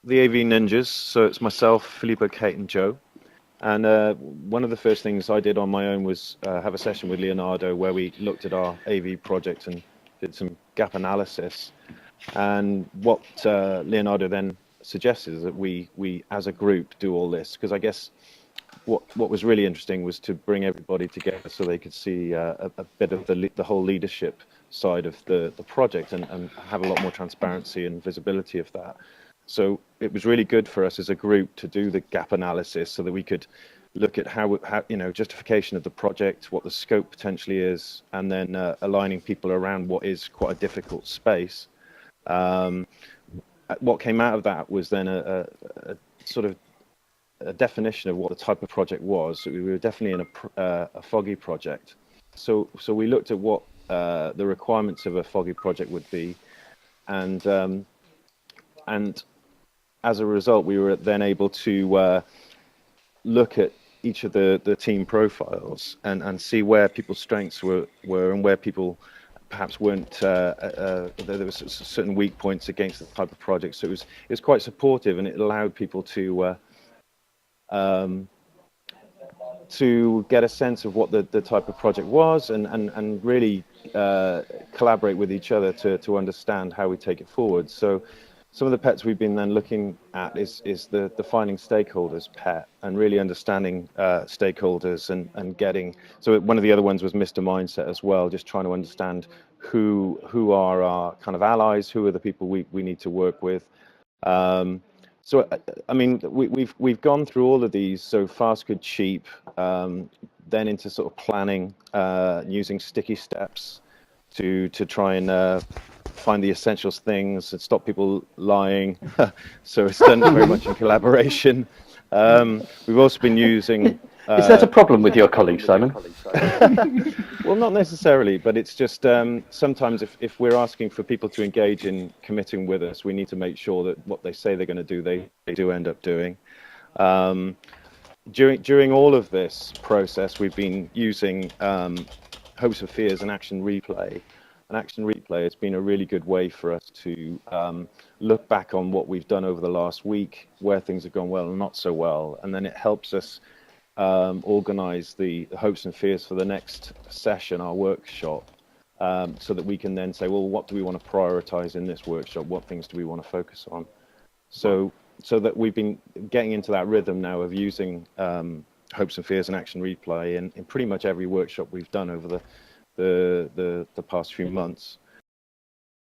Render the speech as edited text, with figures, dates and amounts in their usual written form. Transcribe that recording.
the AV Ninjas. So it's myself, Filippo, Kate, and Joe. And one of the first things I did on my own was have a session with Leonardo where we looked at our AV project and did some gap analysis. And what Leonardo then suggested is that we as a group do all this, because I guess what was really interesting was to bring everybody together so they could see a bit of the whole leadership side of the project and have a lot more transparency and visibility of that. So it was really good for us as a group to do the gap analysis so that we could look at how justification of the project, what the scope potentially is, and then aligning people around what is quite a difficult space. What came out of that was then a sort of a definition of what the type of project was. So we were definitely in a foggy project. So we looked at what the requirements of a foggy project would be, and as a result, we were then able to look at each of the team profiles and see where people's strengths were and where people perhaps weren't. There was certain weak points against the type of project. So it was quite supportive, and it allowed people to get a sense of what the type of project was and really collaborate with each other to understand how we take it forward. So some of the pets we've been then looking at is the defining stakeholders pet and really understanding stakeholders and getting. So one of the other ones was Mr. Mindset as well, just trying to understand who are our kind of allies, who are the people we need to work with. So I mean, we've gone through all of these. So fast, good, cheap, then into sort of planning, using sticky steps to try and find the essentials things and stop people lying. So it's done very much in collaboration. We've also been using. Is that a problem with your colleagues, Simon? Well, not necessarily, but it's just sometimes if we're asking for people to engage in committing with us, we need to make sure that what they say they're going to do, they do end up doing. During all of this process, we've been using hopes and fears and action replay. And action replay has been a really good way for us to look back on what we've done over the last week, where things have gone well and not so well, and then it helps us organize the hopes and fears for the next session, our workshop, so that we can then say, well, what do we want to prioritize in this workshop? What things do we want to focus on? So that we've been getting into that rhythm now of using hopes and fears and action replay in pretty much every workshop we've done over the past few months.